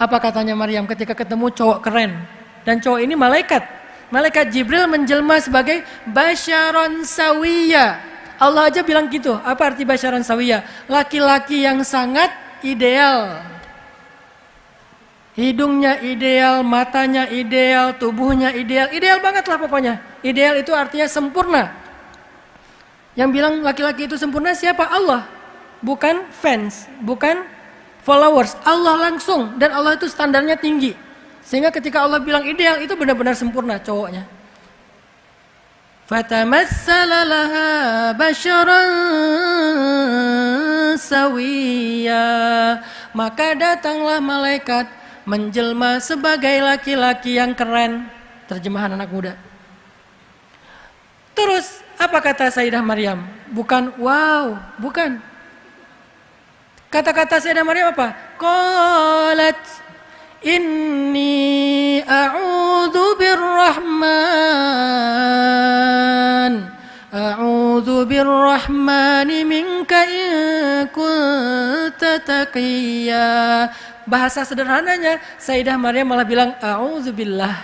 Apa katanya Maryam ketika ketemu cowok keren? Dan cowok ini malaikat Jibril menjelma sebagai basyaron sawiya. Allah aja bilang gitu. Apa arti basyaron sawiya? Laki-laki yang sangat ideal. Hidungnya ideal, matanya ideal, tubuhnya ideal. Ideal banget lah pokoknya. Ideal itu artinya sempurna. Yang bilang laki-laki itu sempurna siapa? Allah. Bukan fans, bukan followers. Allah langsung. Dan Allah itu standarnya tinggi. Sehingga ketika Allah bilang ideal itu benar-benar sempurna cowoknya. Fatamassala laha basyaran sawiya. Maka datanglah malaikat menjelma sebagai laki-laki yang keren. Terjemahan anak muda. Terus apa kata Sayyidah Maryam? Bukan wow, bukan. Kata-kata Sayyidah Maryam apa? Qalat inni a'udzu birrahmani minka in kunta taqiyya. Bahasa sederhananya Sayyidah Maryam malah bilang a'udzubillah.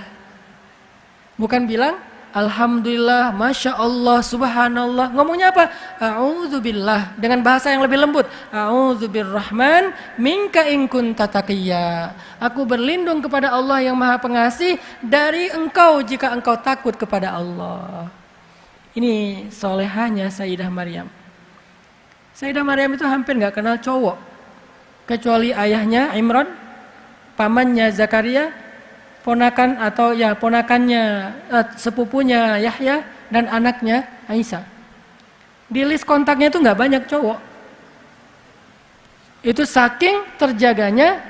Bukan bilang alhamdulillah, masya Allah, subhanallah. Ngomongnya apa? A'udzubillah. Dengan bahasa yang lebih lembut. A'udzubirrahman minka in kunta taqiyya. Aku berlindung kepada Allah yang Maha Pengasih dari engkau jika engkau takut kepada Allah. Ini solehahnya Sayyidah Maryam. Sayyidah Maryam itu hampir gak kenal cowok. Kecuali ayahnya Imran, pamannya Zakaria, ponakan atau ya ponakannya sepupunya Yahya dan anaknya Aisyah. Di list kontaknya itu nggak banyak cowok. Itu saking terjaganya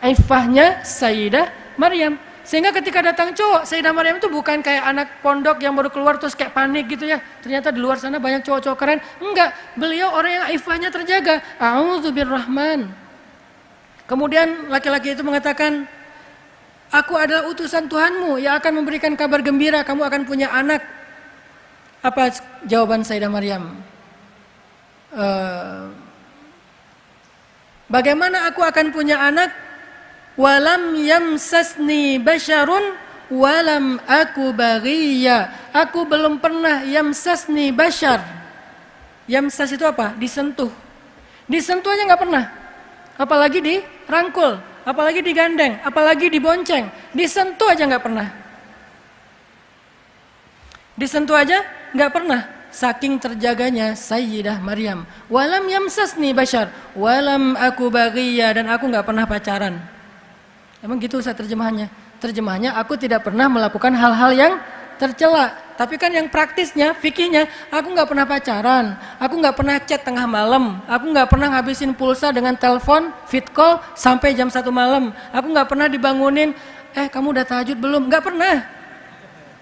ifahnya Sayyidah Maryam. Sehingga ketika datang cowok, Sayyidah Maryam itu bukan kayak anak pondok yang baru keluar terus kayak panik gitu ya. Ternyata di luar sana banyak cowok-cowok keren. Enggak, beliau orang yang ifahnya terjaga. A'udzu birrahman. Kemudian laki-laki itu mengatakan, aku adalah utusan Tuhanmu yang akan memberikan kabar gembira, kamu akan punya anak. Apa jawaban Sayyidah Maryam? Bagaimana aku akan punya anak? Walam yamsasni basyarun walam aku baghiya. Aku belum pernah yamsasni basyar. Yamsas itu apa? Disentuh. Disentuh aja nggak pernah. Apalagi dirangkul, apalagi digandeng, apalagi dibonceng. Disentuh aja nggak pernah. Disentuh aja nggak pernah. Saking terjaganya Sayyidah Maryam. Walam yamsasni basyar walam aku baghiya, dan aku nggak pernah pacaran. Emang gitu Ustaz terjemahannya? Terjemahannya aku tidak pernah melakukan hal-hal yang tercela. Tapi kan yang praktisnya, fikihnya, aku nggak pernah pacaran, aku nggak pernah chat tengah malam, aku nggak pernah ngabisin pulsa dengan telepon, fit call sampai jam 1 malam, aku nggak pernah dibangunin, kamu udah tahajud belum? Nggak pernah.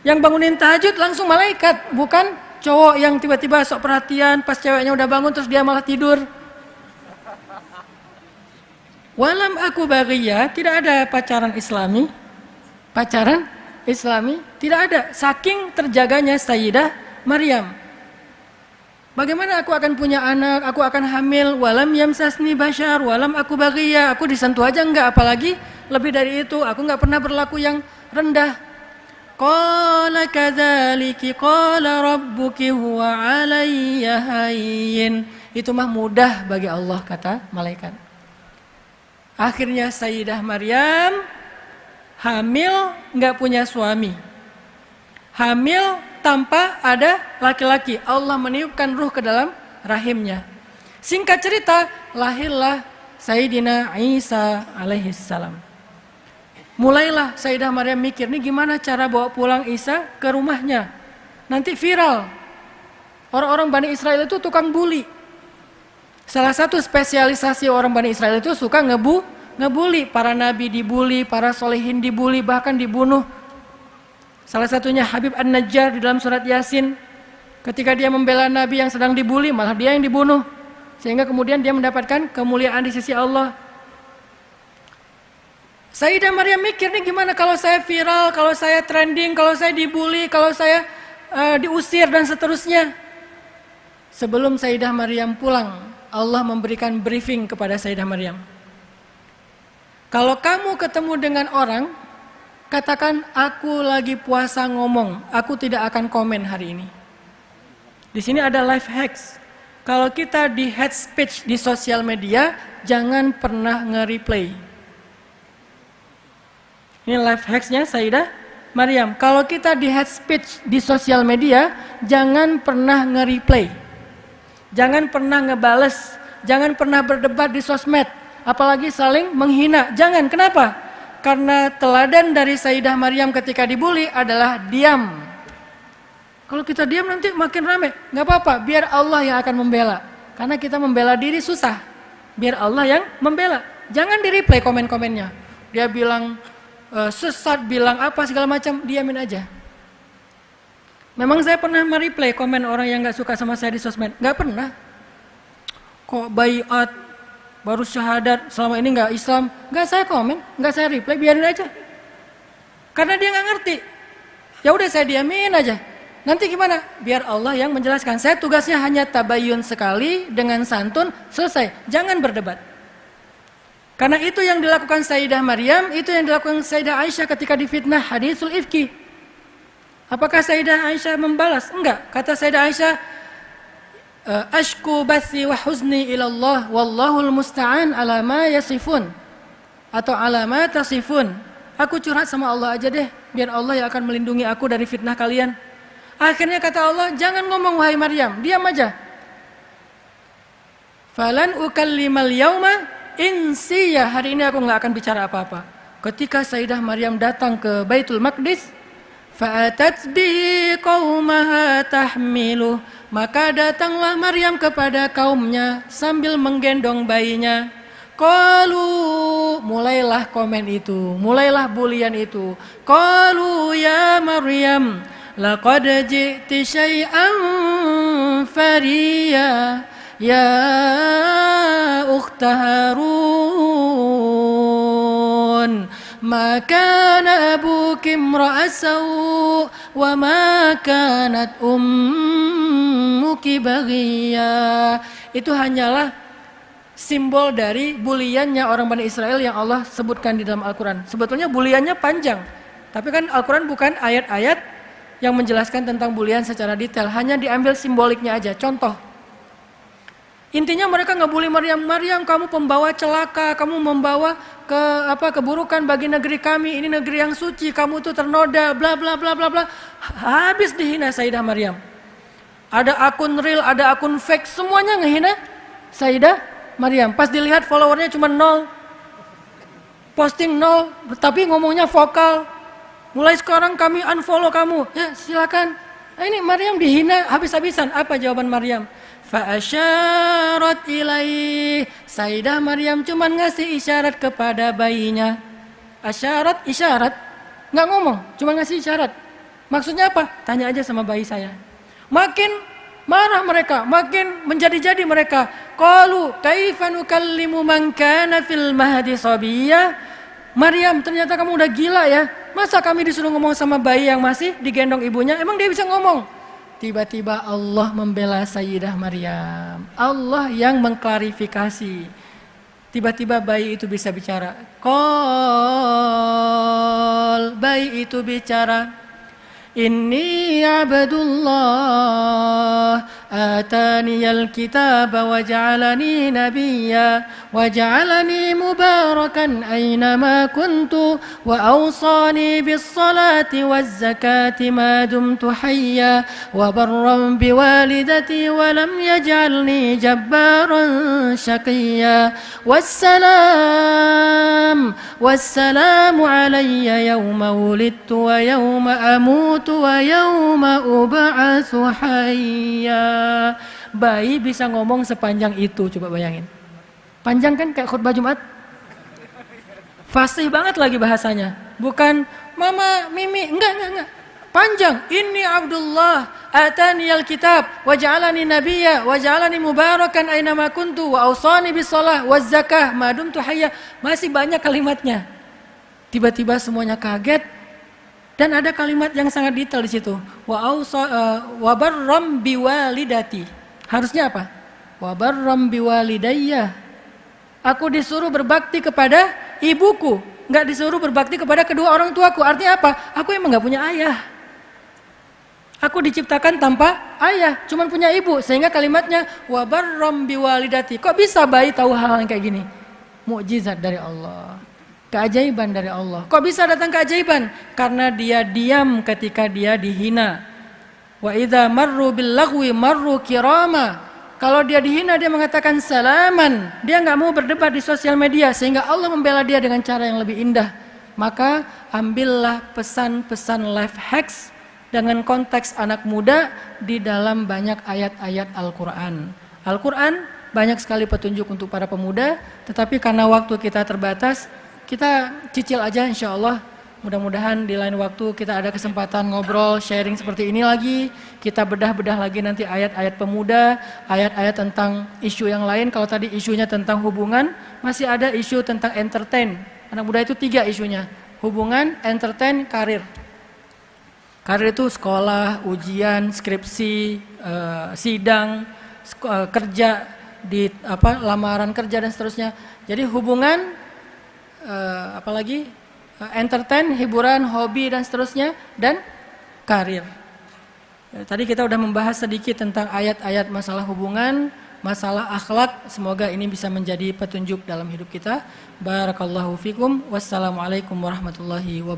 Yang bangunin tahajud langsung malaikat, bukan cowok yang tiba-tiba sok perhatian pas ceweknya udah bangun terus dia malah tidur. Walam aku baghiyah, tidak ada pacaran Islami. Pacaran Islami tidak ada, saking terjaganya Sayyidah Maryam. Bagaimana aku akan punya anak, aku akan hamil, walam yamsasni basyar, walam aku baghiyah, aku disentuh aja enggak, apalagi lebih dari itu, aku enggak pernah berlaku yang rendah. Qala kadzaliki qala rabbuki huwa 'alayya hayyin. Itu mah mudah bagi Allah, kata malaikat. Akhirnya Sayyidah Maryam hamil nggak punya suami, hamil tanpa ada laki-laki. Allah meniupkan ruh ke dalam rahimnya. Singkat cerita, lahirlah Sayyidina Isa alaihissalam. Mulailah Sayyidah Maryam mikir, nih gimana cara bawa pulang Isa ke rumahnya, nanti viral. Orang-orang Bani Israel itu tukang bully. Salah satu spesialisasi orang Bani Israel itu suka ngebully. Para nabi dibully, para solehin dibully, bahkan dibunuh. Salah satunya Habib An-Najjar di dalam surat Yasin. Ketika dia membela nabi yang sedang dibully, malah dia yang dibunuh. Sehingga kemudian dia mendapatkan kemuliaan di sisi Allah. Sayyidah Maryam mikir, nih gimana kalau saya viral, kalau saya trending, kalau saya dibully, kalau saya diusir dan seterusnya. Sebelum Sayyidah Maryam pulang, Allah memberikan briefing kepada Sayyidah Maryam. Kalau kamu ketemu dengan orang, katakan aku lagi puasa ngomong, aku tidak akan komen hari ini. Di sini ada life hacks. Kalau kita di head speech di sosial media, jangan pernah nge-replay. Ini life hacksnya Sayyidah Maryam. Kalau kita di head speech di sosial media, jangan pernah nge-replay. Jangan pernah ngebales, jangan pernah berdebat di sosmed, apalagi saling menghina. Jangan, kenapa? Karena teladan dari Sayyidah Maryam ketika dibully adalah diam. Kalau kita diam nanti makin rame, nggak apa-apa, biar Allah yang akan membela. Karena kita membela diri susah, biar Allah yang membela. Jangan di-replay komen-komennya. Dia bilang sesat, bilang apa segala macam, diamin aja. Memang saya pernah mereplay komen orang yang gak suka sama saya di sosmed? Gak pernah. Kok baiat, baru syahadat, selama ini gak Islam? Gak saya komen, gak saya replay, biarin aja. Karena dia gak ngerti. Ya udah saya diamin aja. Nanti gimana? Biar Allah yang menjelaskan. Saya tugasnya hanya tabayun sekali dengan santun, selesai. Jangan berdebat. Karena itu yang dilakukan Sayyidah Maryam, itu yang dilakukan Sayyidah Aisyah ketika difitnah hadisul ifki. Apakah Sayyidah Aisyah membalas? Enggak. Kata Sayyidah Aisyah, ashku bathi wa huzni ilallah wallahul musta'an ala ma yasifun, atau ala ma tasifun. Aku curhat sama Allah aja deh, biar Allah yang akan melindungi aku dari fitnah kalian. Akhirnya kata Allah, jangan ngomong wahai Maryam, diam aja. Falan ukallimal yauma insiya, hari ini aku enggak akan bicara apa-apa. Ketika Sayyidah Maryam datang ke Baitul Maqdis, fa'atat bihi qaumaha tahmiluh, maka datanglah Maryam kepada kaumnya sambil menggendong bayinya. Qalu mulailah komen itu, mulailah bulian itu. Qalu ya Maryam, laqad ji'ti syai'an fariya, ya ukhta Harun, ma kana abuki imra'a saw' wa ma kanat ummuki baghiya. Itu hanyalah simbol dari buliannya orang Bani Israel yang Allah sebutkan di dalam Al-Quran. Sebetulnya buliannya panjang, tapi kan Al-Quran bukan ayat-ayat yang menjelaskan tentang bulian secara detail, hanya diambil simboliknya aja. Contoh, intinya mereka ngebully Maryam. Maryam, kamu pembawa celaka, kamu membawa keburukan bagi negeri kami. Ini negeri yang suci, kamu tuh ternoda, bla bla bla bla bla. Habis dihina Sayyidah Maryam. Ada akun real, ada akun fake, semuanya ngehina Sayyidah Maryam. Pas dilihat followernya cuma 0, posting 0, tapi ngomongnya vokal. Mulai sekarang kami unfollow kamu. Ya silakan. Ini Maryam dihina habis-habisan. Apa jawaban Maryam? Fa'asyarat ilaih. Sayyidah Maryam cuma ngasih isyarat kepada bayinya. Asyarat, isyarat. Nggak ngomong, cuma ngasih isyarat. Maksudnya apa? Tanya aja sama bayi saya. Makin marah mereka, makin menjadi-jadi mereka. Qalu kaifa nukallimu man kana fil mahdi sabiyya. Maryam, ternyata kamu udah gila ya. Masa kami disuruh ngomong sama bayi yang masih digendong ibunya? Emang dia bisa ngomong? Tiba-tiba Allah membela Sayyidah Maryam. Allah yang mengklarifikasi. Tiba-tiba bayi itu bisa bicara. Qal, bayi itu bicara. Inni abdullah ataniyal kitaba wa ja'alani nabiyya wa ja'alani mubarakan aynama kuntu wa awsani bis salati waz zakati ma dumtu hayya wa barran biwalidati wa lam yaj'alni jabbaran shaqiyya wassalamu alayya yawma wulidtu wa yawma amut wa yawma ub'atsu hayya. Bayi bisa ngomong sepanjang itu, coba bayangin. Panjang kan kayak khutbah Jumat? Fasih banget lagi bahasanya. Bukan mama, mimi, enggak. Panjang. Inni Abdullah ataniyal kitab wa ja'alani nabiyya wa ja'alani mubarakan aina ma kuntu wa awsani bis shalah waz zakah ma dumtu hayya. Masih banyak kalimatnya. Tiba-tiba semuanya kaget. Dan ada kalimat yang sangat detail di situ. Wa barram biwalidati. Harusnya apa? Wa barram biwalidayya. Aku disuruh berbakti kepada ibuku, enggak disuruh berbakti kepada kedua orang tuaku. Artinya apa? Aku emang enggak punya ayah. Aku diciptakan tanpa ayah, cuman punya ibu. Sehingga kalimatnya wa barram biwalidati. Kok bisa bayi tahu hal yang kayak gini? Mukjizat dari Allah. Keajaiban dari Allah. Kok bisa datang keajaiban? Karena dia diam ketika dia dihina. Wa idza marru bil lagwi marru kirama. Kalau dia dihina dia mengatakan salaman. Dia enggak mau berdebat di sosial media sehingga Allah membela dia dengan cara yang lebih indah. Maka ambillah pesan-pesan life hacks dengan konteks anak muda di dalam banyak ayat-ayat Al-Qur'an. Al-Qur'an banyak sekali petunjuk untuk para pemuda, tetapi karena waktu kita terbatas, kita cicil aja insya Allah. Mudah-mudahan di lain waktu kita ada kesempatan ngobrol, sharing seperti ini lagi. Kita bedah-bedah lagi nanti ayat-ayat pemuda, ayat-ayat tentang isu yang lain. Kalau tadi isunya tentang hubungan, masih ada isu tentang entertain. Anak muda itu 3 isunya. Hubungan, entertain, karir. Karir itu sekolah, ujian, skripsi, sidang, kerja, di lamaran kerja dan seterusnya. Jadi hubungan, apalagi entertain, hiburan, hobi dan seterusnya, dan karir. Tadi kita udah membahas sedikit tentang ayat-ayat masalah hubungan, masalah akhlak. Semoga ini bisa menjadi petunjuk dalam hidup kita. Barakallahu fikum. Wassalamualaikum warahmatullahi wabarakatuh.